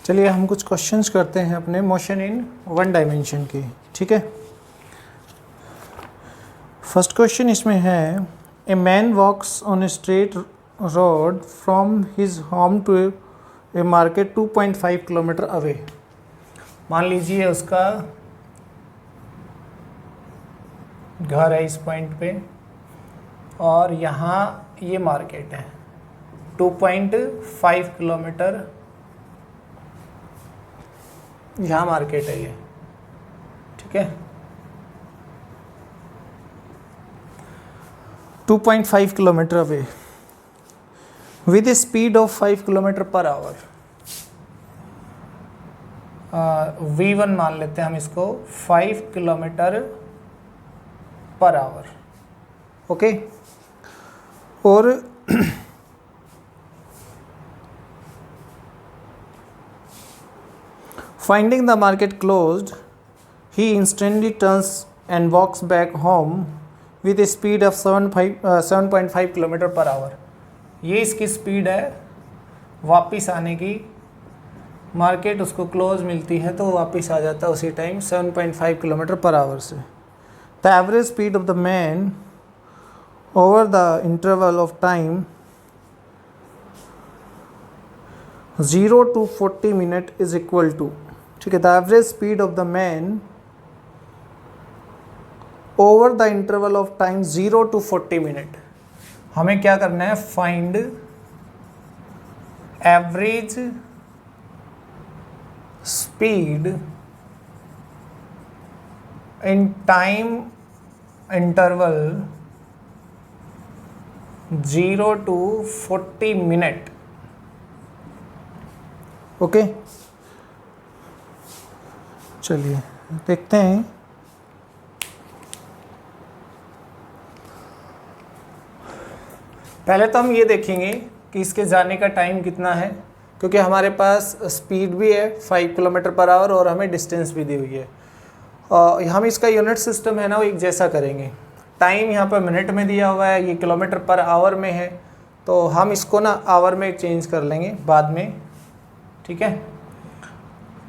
चलिए हम कुछ क्वेश्चंस करते हैं अपने मोशन इन वन डायमेंशन के, ठीक है। फर्स्ट क्वेश्चन इसमें है, a man walks on a straight road from his home to a market 2.5 kilometre away. मान लीजिए उसका घर है इस पॉइंट पे और यहाँ ये मार्केट है 2.5 किलोमीटर, यहाँ मार्केट है ये, ठीक है। 2.5 kilometre away with A speed of 5 kilometre per our. V1 मान लेते हैं हम इसको 5 किलोमीटर पर आवर, ओके। और finding the market closed, he instantly turns and walks back home with a speed of 7.5 kilometre per our. ये इसकी speed है वापस आने की। मार्केट उसको क्लोज मिलती है तो वापस आ जाता है उसी टाइम 7.5 किलोमीटर पर आवर से। The average speed of the man over the interval of time 0 to 40 minute is equal to, ठीक है। The average speed of the man over the interval of time 0 to 40 minute. हमें क्या करना है, find average speed in time interval 0 to 40 minute, okay. चलिए देखते हैं। पहले तो हम ये देखेंगे कि इसके जाने का टाइम कितना है, क्योंकि हमारे पास स्पीड भी है 5 किलोमीटर पर आवर और हमें डिस्टेंस भी दी हुई है। हम इसका यूनिट सिस्टम है ना वो एक जैसा करेंगे। टाइम यहाँ पर मिनट में दिया हुआ है, ये किलोमीटर पर आवर में है, तो हम इसको ना आवर में चेंज कर लेंगे बाद में, ठीक है।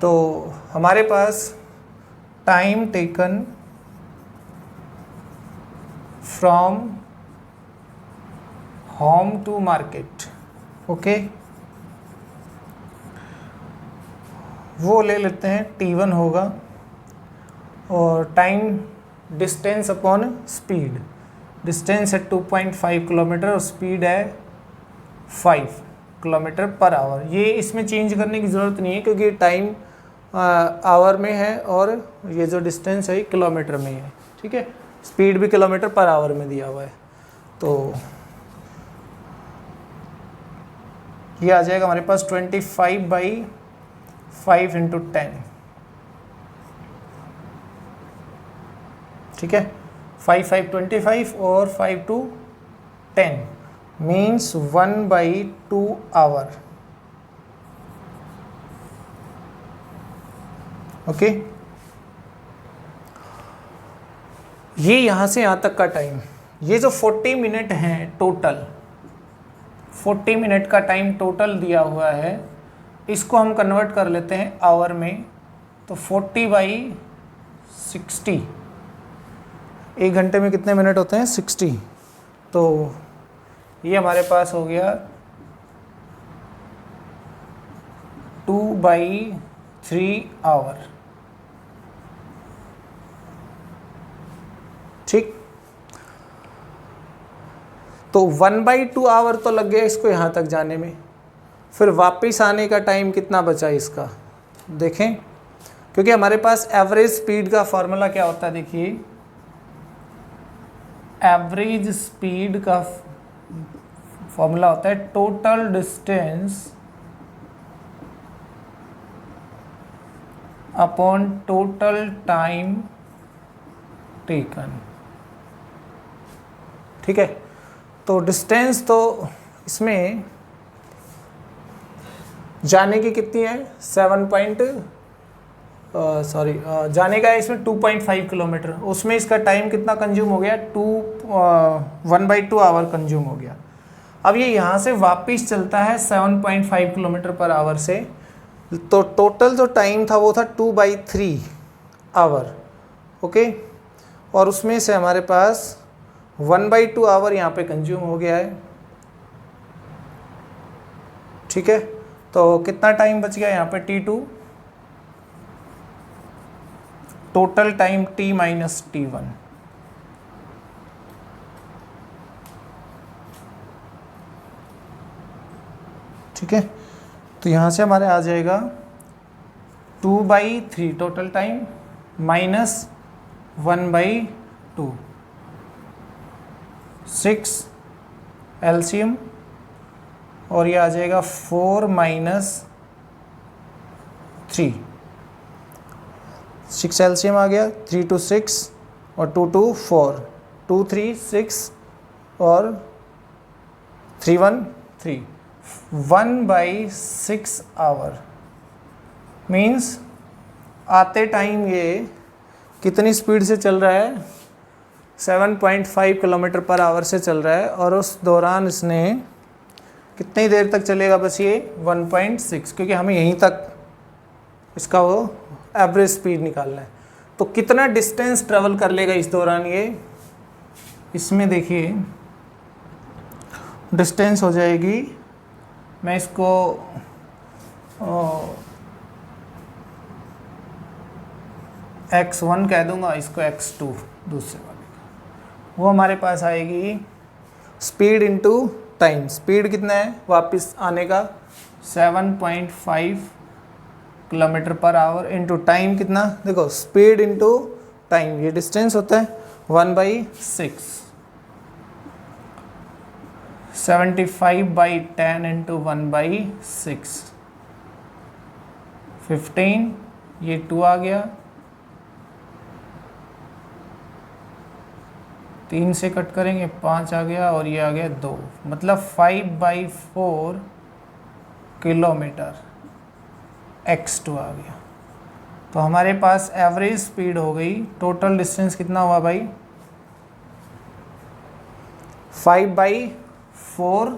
तो हमारे पास time taken from home to market, okay, वो ले लेते हैं T1 होगा। और time distance upon speed, distance है 2.5 किलोमीटर और स्पीड है 5 किलोमीटर पर आवर। ये इसमें चेंज करने की ज़रूरत नहीं है क्योंकि टाइम आवर में है और ये जो डिस्टेंस है किलोमीटर में है, ठीक है। स्पीड भी किलोमीटर पर आवर में दिया हुआ है, तो ये आ जाएगा हमारे पास 25/5 × 10, ठीक है। 5 5 25 और 5 2 10 मीन्स 1/2 आवर, ओके। ये यहाँ से यहाँ तक का टाइम, ये जो 40 मिनट हैं टोटल, 40 मिनट का टाइम टोटल दिया हुआ है, इसको हम कन्वर्ट कर लेते हैं आवर में। तो 40/60, एक घंटे में कितने मिनट होते हैं, 60। तो ये हमारे पास हो गया 2/3 आवर, ठीक। तो 1/2 आवर तो लग गया इसको यहाँ तक जाने में। फिर वापस आने का टाइम कितना बचा इसका, देखें, क्योंकि हमारे पास एवरेज स्पीड का फॉर्मूला क्या होता है, देखिए। एवरेज स्पीड का फॉर्मूला होता है total distance upon total time taken, ठीक है। तो डिस्टेंस तो इसमें जाने की कितनी है, जाने का है इसमें 2.5 किलोमीटर, उसमें इसका टाइम कितना कंज्यूम हो गया, 1/2 आवर कंज्यूम हो गया। अब ये यहाँ से वापस चलता है 7.5 किलोमीटर पर आवर से, तो टोटल जो टाइम था वो था 2/3 आवर, ओके। और उसमें से हमारे पास 1/2 आवर यहाँ पे कंज्यूम हो गया है, ठीक है। तो कितना टाइम बच गया यहाँ पे T2, total time T minus T1, ठीक है। तो यहाँ से हमारे आ जाएगा 2/3 टोटल टाइम माइनस 1/2, 6 एलसीएम, और ये आ जाएगा 4 माइनस 3, 6 एलसीएम आ गया, 3 2 6 और 2 2 4, 2 3 6 और 3 1 3, 1/6 आवर। मीन्स आते टाइम ये कितनी स्पीड से चल रहा है, 7.5 किलोमीटर पर आवर से चल रहा है, और उस दौरान इसने कितनी देर तक चलेगा बस ये 1.6, क्योंकि हमें यहीं तक इसका वो एवरेज स्पीड निकालना है। तो कितना डिस्टेंस ट्रेवल कर लेगा इस दौरान ये, इसमें देखिए डिस्टेंस हो जाएगी, मैं इसको x1 कह दूंगा, इसको x2 दूसरे वाले का, वो हमारे पास आएगी स्पीड इनटू टाइम। स्पीड कितना है वापस आने का, 7.5 kilometre per our, into time कितना, देखो स्पीड इनटू टाइम, ये डिस्टेंस होता है 1/6, 75/10 इंटू 1/6, 15, ये 2 आ गया, 3 से कट करेंगे 5 आ गया, और ये आ गया 2, मतलब 5/4 किलोमीटर, x2 आ गया। तो हमारे पास एवरेज स्पीड हो गई, टोटल डिस्टेंस कितना हुआ भाई, 5/4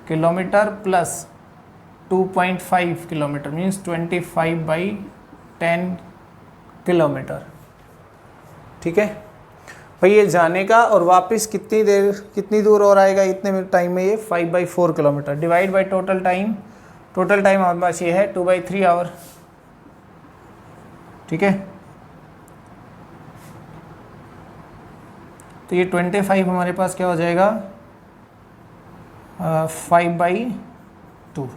kilometre plus 2.5 kilometre, means 25/10 kilometre, ठीक है भाई। ये जाने का और वापस कितनी दूर और आएगा, इतने टाइम में ये 5/4 kilometre, divide by total time, total time हमारे पास ये है 2/3 आवर, ठीक है। तो ये 25 हमारे पास क्या हो जाएगा, 5/2,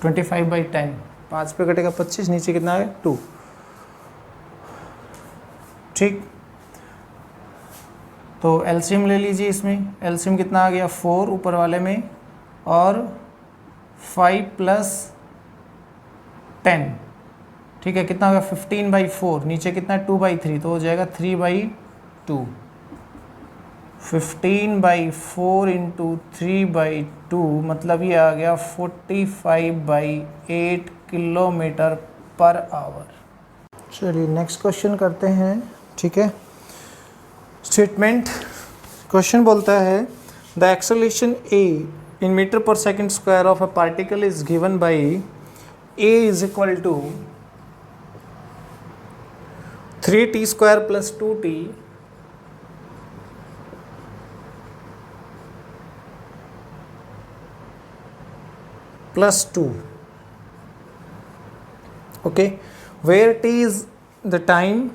25/10, 5 पे कटेगा 25, नीचे कितना है 2, ठीक। तो एलसीएम ले लीजिए, इसमें एलसीएम कितना आ गया 4 ऊपर वाले में, और 5 + 10, ठीक है, कितना होगा 15/4, नीचे कितना 2/3, तो हो जाएगा 3/2, 15/4 इंटू 3/2, मतलब ये आ गया 45/8 किलोमीटर पर आवर। चलिए नेक्स्ट क्वेश्चन करते हैं, ठीक है। स्टेटमेंट क्वेश्चन बोलता है the acceleration a in meter per second square of a particle is given by a is equal to 3t square plus 2t plus 2, okay, where t is the time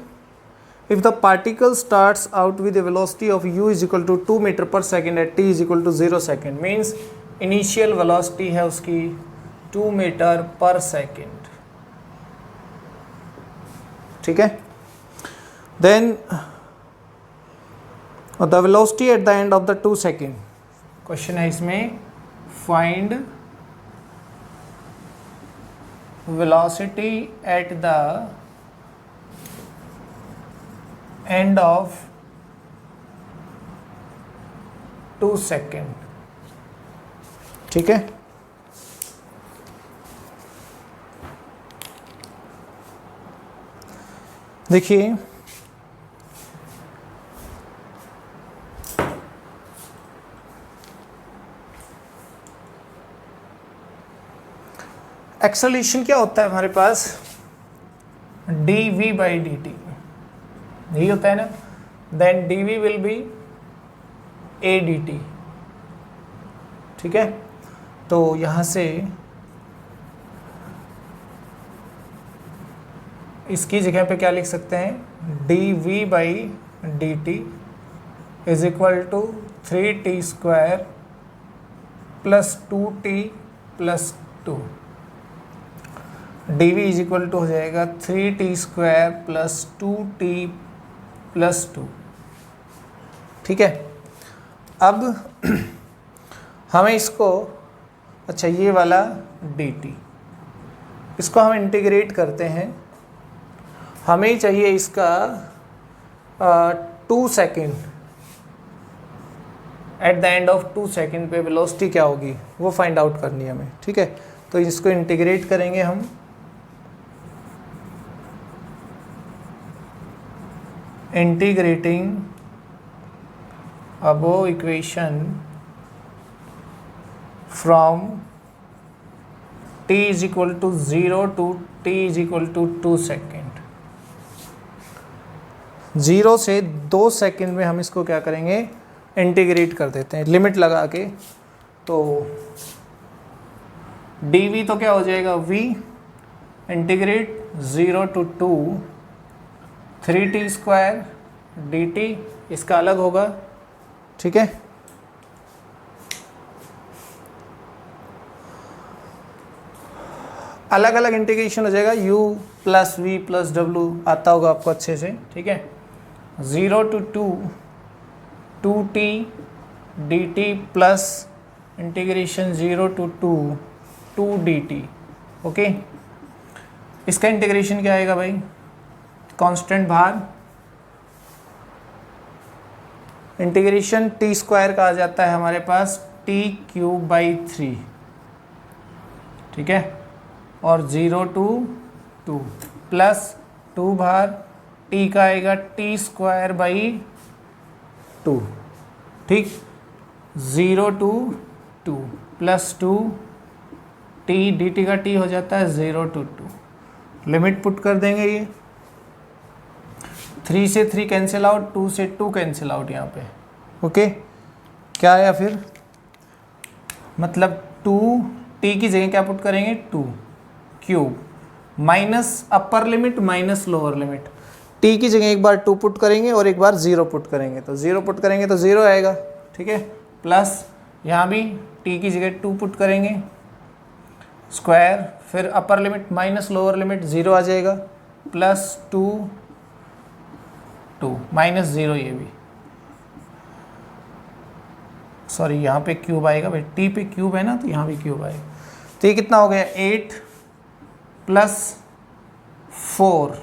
if the particle starts out with a velocity of u is equal to 2 meter per second at t is equal to 0 second, means initial velocity है उसकी 2 metre पर second, ठीक है। then the velocity at the end of the 2 second, question है इसमें find velocity at the end of 2 second, ठीक है। देखिए एक्सेलरेशन क्या होता है हमारे पास, dv बाई dt, यही होता है ना, then dv will be a dt, ठीक है। तो यहाँ से इसकी जगह पे क्या लिख सकते हैं, dv by dt is equal to 3t square plus 2t plus 2, dv is equal to हो जाएगा 3t square plus 2t plus 2, ठीक है। अब हमें इसको, अच्छा ये वाला dt, इसको हम इंटीग्रेट करते हैं, हमें चाहिए इसका 2 second, at the end of 2 second पे वेलोसिटी क्या होगी वो फाइंड आउट करनी है हमें, ठीक है। तो इसको इंटीग्रेट करेंगे हम, integrating above equation from t is equal to 0 to t is equal to 2 second, 0 से 2 सेकेंड में हम इसको क्या करेंगे, इंटीग्रेट कर देते हैं लिमिट लगा के। तो dv तो क्या हो जाएगा, v integrate 0 to 2 3t square dt, इसका अलग होगा, ठीक है। अलग अलग इंटीग्रेशन हो जाएगा, u plus v plus w आता होगा आपको अच्छे से, ठीक है। 0 to 2t dt plus integration 0 to 2 dt, okay. इसका इंटीग्रेशन क्या आएगा भाई, कांस्टेंट बाहर, इंटीग्रेशन t स्क्वायर का आ जाता है हमारे पास t क्यूब बाई 3, ठीक है, और 0 टू 2 प्लस 2 बाहर, t का आएगा t स्क्वायर बाई 2, ठीक, 0 टू 2 प्लस 2 t dt का t हो जाता है 0 टू 2, लिमिट पुट कर देंगे, ये 3 से 3 कैंसिल आउट, 2 से 2 कैंसिल आउट यहाँ पे, ओके। क्या आया फिर, मतलब 2 t की जगह क्या पुट करेंगे, 2 क्यूब माइनस अपर limit minus lower limit, t की जगह एक बार 2 पुट करेंगे और एक बार 0 पुट करेंगे, तो 0 पुट करेंगे तो 0 आएगा, ठीक है, प्लस यहाँ भी t की जगह 2 पुट करेंगे स्क्वायर, फिर अपर लिमिट माइनस लोअर लिमिट 0 आ जाएगा, प्लस 2 माइनस 0, ये भी सॉरी यहाँ पे क्यूब आएगा भाई, t पे क्यूब है ना तो यहाँ भी क्यूब आएगा, तो ये कितना हो गया 8 प्लस 4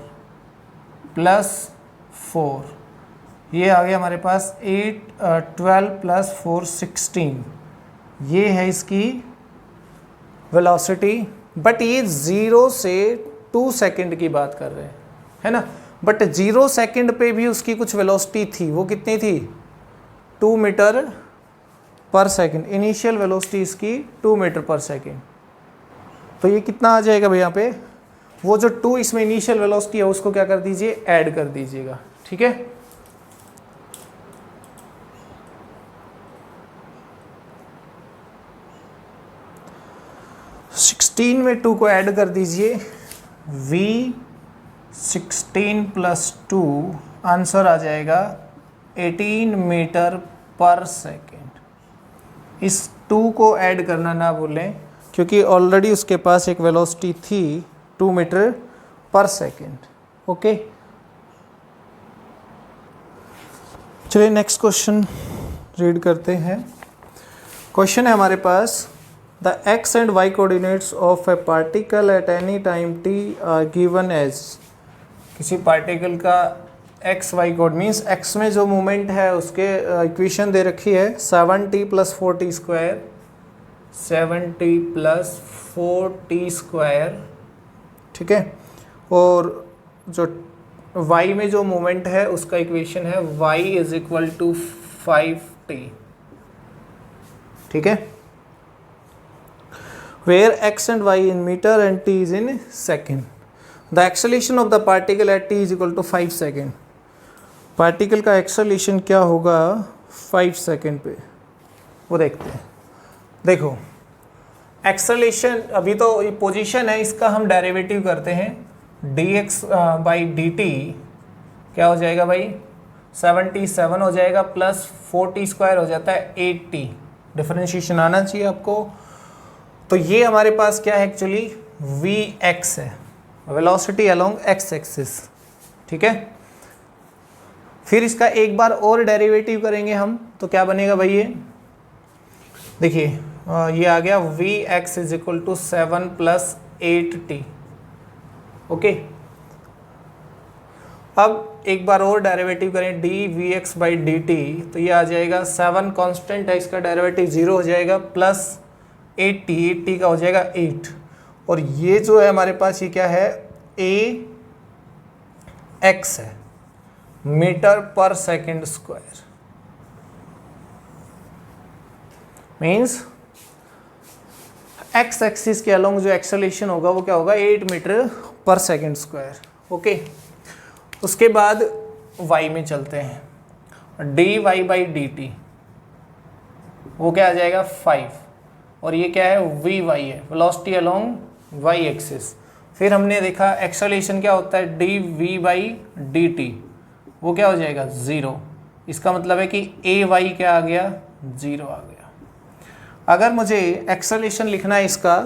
प्लस 4, ये आ गया हमारे पास 12 प्लस 4 16, ये है इसकी वेलोसिटी। बट ये 0 से 2 सेकंड की बात कर रहे हैं, है ना, बट 0 सेकंड पे भी उसकी कुछ वेलोसिटी थी, वो कितनी थी, 2 मीटर पर सेकंड, इनिशियल वेलोसिटी इसकी 2 मीटर पर सेकंड। तो ये कितना आ जाएगा भाई, यहाँ पे वो जो 2 इसमें इनिशियल वेलोसिटी है उसको क्या कर दीजिए, ऐड कर दीजिएगा, ठीक है। सिक्सटीन में 2 को ऐड कर दीजिए, v 16 प्लस 2, आंसर आ जाएगा 18 मीटर पर सेकेंड। इस 2 को ऐड करना ना भूलें क्योंकि ऑलरेडी उसके पास एक वेलोसिटी थी 2 मीटर पर सेकेंड, ओके। चलिए नेक्स्ट क्वेश्चन रीड करते हैं। क्वेश्चन है हमारे पास, the x and y coordinates of a particle at any time t are given as, किसी पार्टिकल का x y code means x में जो मूवमेंट है उसके इक्वेशन दे रखी है 7t plus 4t square, 7t plus 4t square, ठीक है, और जो y में जो मूवमेंट है उसका इक्वेशन है y is equal to 5t, ठीक है। where x and y in meter and t is in second. The acceleration of the particle at t is equal to 5 second. Particle का acceleration क्या होगा 5 second पे, वो देखते हैं. देखो एक्सेलरेशन अभी तो ये पोजीशन है, इसका हम डेरिवेटिव करते हैं. dx बाई dt क्या हो जाएगा भाई 77 हो जाएगा, प्लस 4t स्क्वायर हो जाता है 8t. डिफरेंशिएशन आना चाहिए आपको. तो ये हमारे पास क्या है एक्चुअली vx है, वेलोसिटी अलोंग x एक्सिस. ठीक है, फिर इसका एक बार और डेरिवेटिव करेंगे हम, तो क्या बनेगा भाई ये देखिए ये आ गया vx is equal to 7 plus 8t. Okay, अब एक बार और डेरिवेटिव करें dvx बाई dt, तो ये आ जाएगा 7 कांस्टेंट है, इसका डेरिवेटिव 0 हो जाएगा, प्लस 8t का हो जाएगा 8. और ये जो है हमारे पास ये क्या है ax है, मीटर पर second square. Means x axis के अलोंग जो एक्सेलरेशन होगा वो क्या होगा 8 मीटर पर सेकेंड स्क्वायर. ओके, उसके बाद y में चलते हैं. dy बाई dt वो क्या आ जाएगा 5, और ये क्या है vy है, वेलोसिटी अलोंग y एक्सिस. फिर हमने देखा एक्सेलरेशन क्या होता है dv बाई dt, वो क्या हो जाएगा 0. इसका मतलब है कि ay क्या आ गया 0 आ गया. अगर मुझे एक्सेलरेशन लिखना है इसका,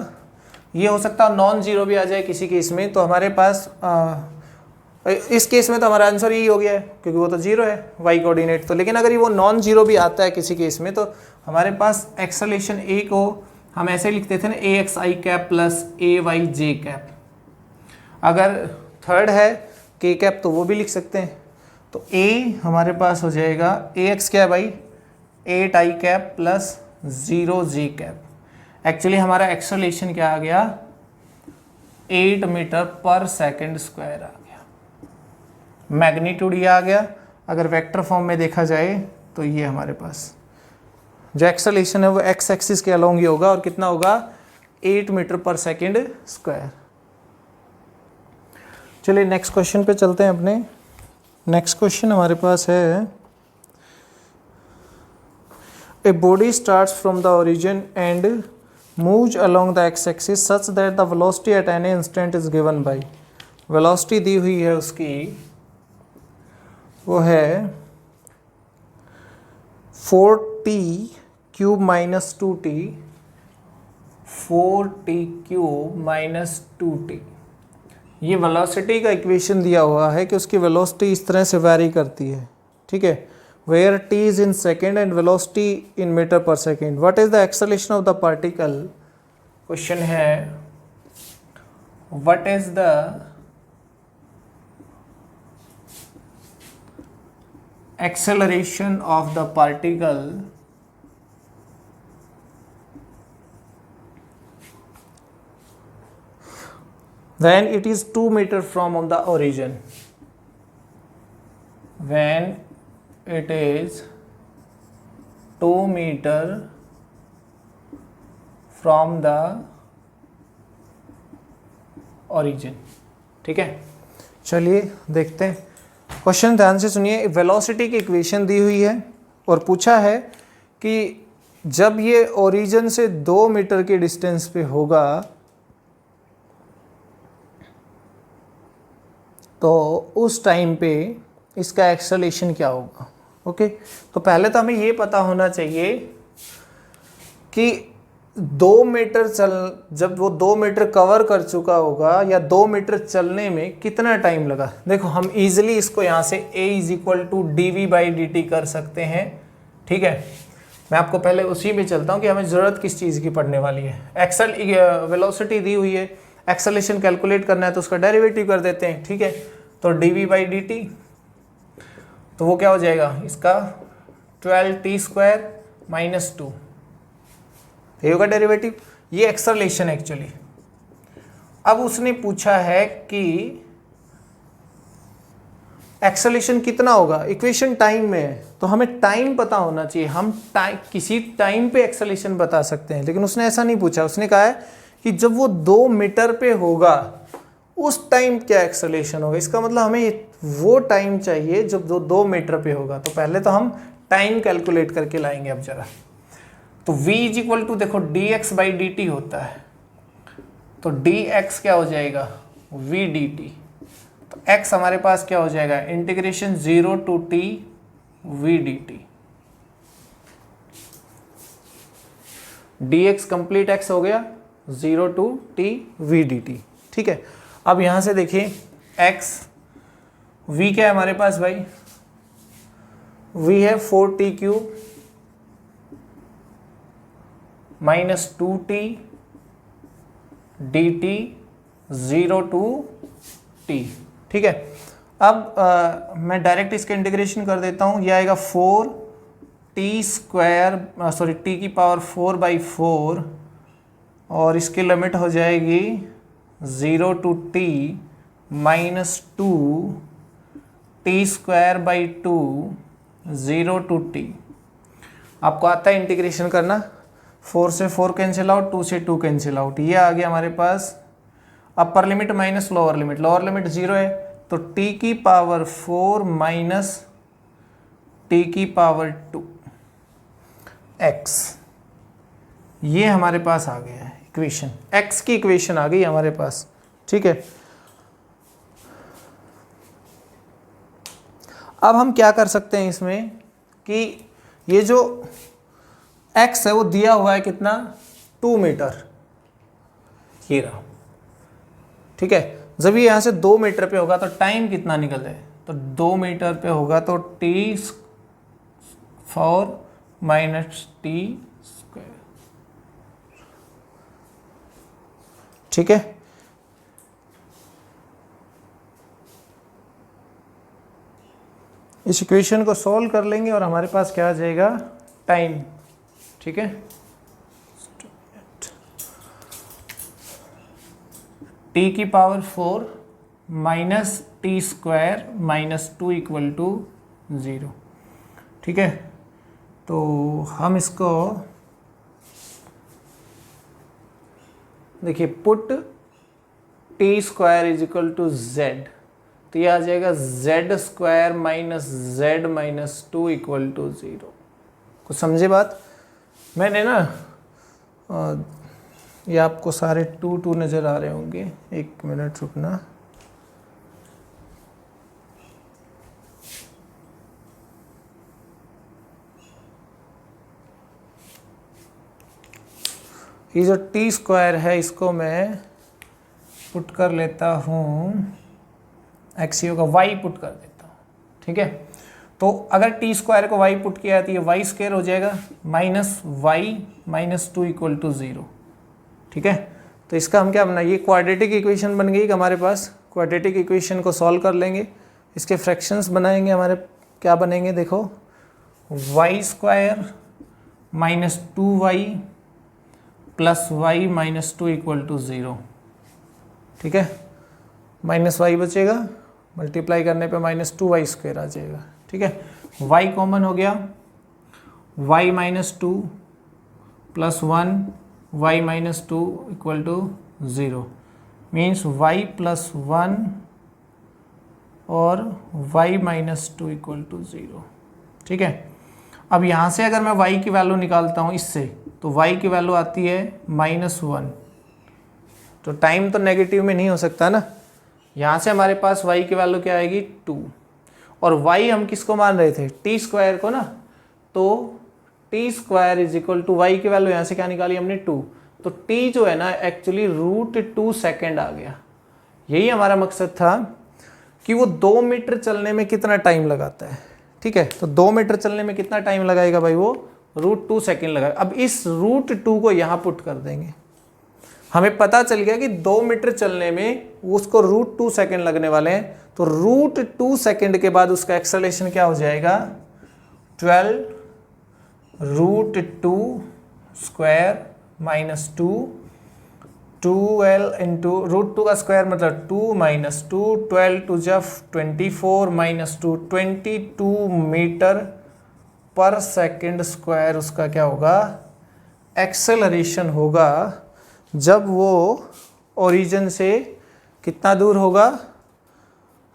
ये हो सकता है नॉन जीरो भी आ जाए किसी केस में, तो हमारे पास इस केस में तो हमारा आंसर यही हो गया है क्योंकि वो तो जीरो है y कोऑर्डिनेट. तो लेकिन अगर ये वो नॉन जीरो भी आता है किसी केस में, तो हमारे पास एक्सेलरेशन a को हम ऐसे लिखते थे ना axi cap plus ayj cap. अगर थर्ड है k कैप तो वो भी लिख सकते हैं. तो a हमारे पास हो जाएगा ax क्या है भाई 8i cap plus 0j cap. Actually हमारा एक्सेलरेशन क्या आ गया 8 मीटर पर सेकेंड स्क्वायर आ गया. मैग्नीट्यूड ये आ गया. अगर वेक्टर फॉर्म में देखा जाए तो ये हमारे पास जो एक्सेलरेशन है वो एक्स एक्सिस के अलोंग ही होगा, और कितना होगा 8 मीटर पर सेकेंड स्क्वायर. चलिए नेक्स्ट क्वेश्चन पे चलते हैं अपने. नेक्स्ट क्वेश्चन हमारे पास है A body starts from the origin and moves along the x-axis such that the velocity at any instant is given by. velocity दी हुई है उसकी, वो है 4t cube minus 2t, 4t cube minus 2t. ये velocity का equation दिया हुआ है कि उसकी वेलोसिटी इस तरह से वैरी करती है. ठीक है, where t is in second and velocity in meter per second. What is the acceleration of the particle? Question है what is the acceleration of the particle when it is 2 meter from the origin? When it is 2 meter from the origin. ठीक है, चलिए देखते हैं question. ध्यान से सुनिए. Velocity की इक्वेशन दी हुई है और पूछा है कि जब ये ओरिजिन से 2 मीटर के डिस्टेंस पे होगा तो उस टाइम पे इसका एक्सेलरेशन क्या होगा. ओके, तो पहले तो हमें ये पता होना चाहिए कि 2 मीटर जब वो 2 मीटर कवर कर चुका होगा या 2 मीटर चलने में कितना टाइम लगा. देखो हम इजीली इसको यहाँ से a is equal to d by d t कर सकते हैं. ठीक है, मैं आपको पहले उसी में चलता हूँ कि हमें ज़रूरत किस चीज़ की पड़ने वाली है. वेलोसिटी दी हुई है, एक्सेलरेशन कैलकुलेट करना है तो उसका डेरिवेटिव कर देते हैं. ठीक है, तो डी बाई डी टी, तो वो क्या हो जाएगा इसका 12t स्क्वायर माइनस 2, ये होगा डेरिवेटिव. ये एक्सेलरेशन एक्चुअली. अब उसने पूछा है कि एक्सेलरेशन कितना होगा. इक्वेशन टाइम में है तो हमें टाइम पता होना चाहिए. हम किसी टाइम पे एक्सेलरेशन बता सकते हैं, लेकिन उसने ऐसा नहीं पूछा. उसने कहा है कि जब वो 2 मीटर पे होगा उस टाइम क्या एक्सेलरेशन होगा। इसका मतलब हमें वो टाइम चाहिए जब 2 मीटर पे होगा। तो पहले तो हम टाइम कैलकुलेट करके लाएंगे अब जरा। तो v इज इक्वल टू देखो dx बाई dt होता है, तो dx क्या हो जाएगा v dt। तो x हमारे पास क्या हो जाएगा integration 0 to t v dt। dx complete x हो गया 0 टू t v dt। ठीक है, अब यहां से देखिए x v क्या है हमारे पास भाई, v है 4t cube minus 2t dt 0 to t। ठीक है, अब मैं डायरेक्ट इसका इंटीग्रेशन कर देता हूँ। यह आएगा 4t स्क्वायर सॉरी t की पावर 4/4 और इसकी लिमिट हो जाएगी 0 to t minus 2t square by 2 0 to t। आपको आता है इंटीग्रेशन करना, 4 से 4 कैंसिल आउट, 2 से 2 कैंसिल आउट, ये आ गया हमारे पास upper limit minus lower limit 0 है, तो t की पावर 4 माइनस t की पावर 2 x, ये हमारे पास आ गया है इक्वेशन, x की इक्वेशन आ गई हमारे पास। ठीक है, अब हम क्या कर सकते हैं इसमें कि ये जो x है वो दिया हुआ है कितना 2 मीटर, ये रहा। ठीक है, जब ये यहाँ से 2 मीटर पे होगा तो टाइम कितना निकल जाए, तो 2 मीटर पे होगा तो t4 माइनस t स्क्वायर। ठीक है, इस इक्वेशन को सॉल्व कर लेंगे और हमारे पास क्या आ जाएगा टाइम। ठीक है, t की power 4 minus t square minus 2 equal to 0। ठीक है, तो हम इसको देखिए put t square is equal to z, तो यह आ जाएगा z square minus z minus 2 equal to 0। कुछ समझे बात? मैंने ना ये आपको सारे 2 नज़र आ रहे होंगे, एक मिनट रुकना। ये जो टी स्क्वायर है इसको मैं पुट कर लेता हूँ, एक्सियो का वाई पुट कर देता हूँ। ठीक है, तो अगर टी स्क्वायर को वाई पुट किया तो ये वाई स्क्वायर हो जाएगा minus y minus 2 equal to 0। ठीक है, तो इसका हम क्या बना, ये क्वाड्रेटिक इक्वेशन बन गई हमारे पास। क्वाड्रेटिक इक्वेशन को सॉल्व कर लेंगे, इसके फ्रैक्शंस बनाएंगे, हमारे क्या बनेंगे देखो, y square minus 2y plus y minus 2 equal to 0। ठीक है, माइनस वाई बचेगा, मल्टीप्लाई करने पे माइनस 2y स्क्वायर आ जाएगा। ठीक है, y कॉमन हो गया, y minus 2 plus 1 y minus 2 equal to 0 means y plus 1 और y माइनस 2 इक्वल टू 0। ठीक है, अब यहाँ से अगर मैं y की वैल्यू निकालता हूँ इससे, तो y की वैल्यू आती है -1, तो टाइम तो नेगेटिव में नहीं हो सकता ना। यहाँ से हमारे पास y की वैल्यू क्या आएगी 2, और y हम किसको मान रहे थे टी स्क्वायर को ना, तो t square is equal to y की वैल्यू यहाँ से क्या निकाली हमने 2, तो t जो है ना एक्चुअली √2 सेकेंड आ गया। यही हमारा मकसद था कि वो 2 मीटर चलने में कितना टाइम लगाता है। ठीक है, तो 2 मीटर चलने में कितना टाइम लगाएगा भाई, वो √2 सेकेंड लगाएगा। अब इस √2 को यहाँ पुट कर देंगे, हमें पता चल गया कि 2 मीटर चलने में उसको √2 सेकेंड लगने वाले हैं, तो √2 सेकेंड के बाद उसका एक्सेलरेशन क्या हो जाएगा 12 √2 स्क्वायर माइनस 2, 12 इंटू √2 का स्क्वायर मतलब 2 माइनस 2, 12 टू जा 24 माइनस 2 22 मीटर पर सेकेंड स्क्वायर उसका क्या होगा एक्सेलरेशन होगा। जब वो ओरिजिन से कितना दूर होगा,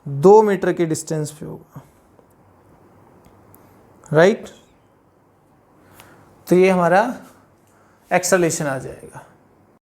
2 मीटर की डिस्टेंस पे होगा, राइट। तो ये हमारा एक्सेलरेशन आ जाएगा।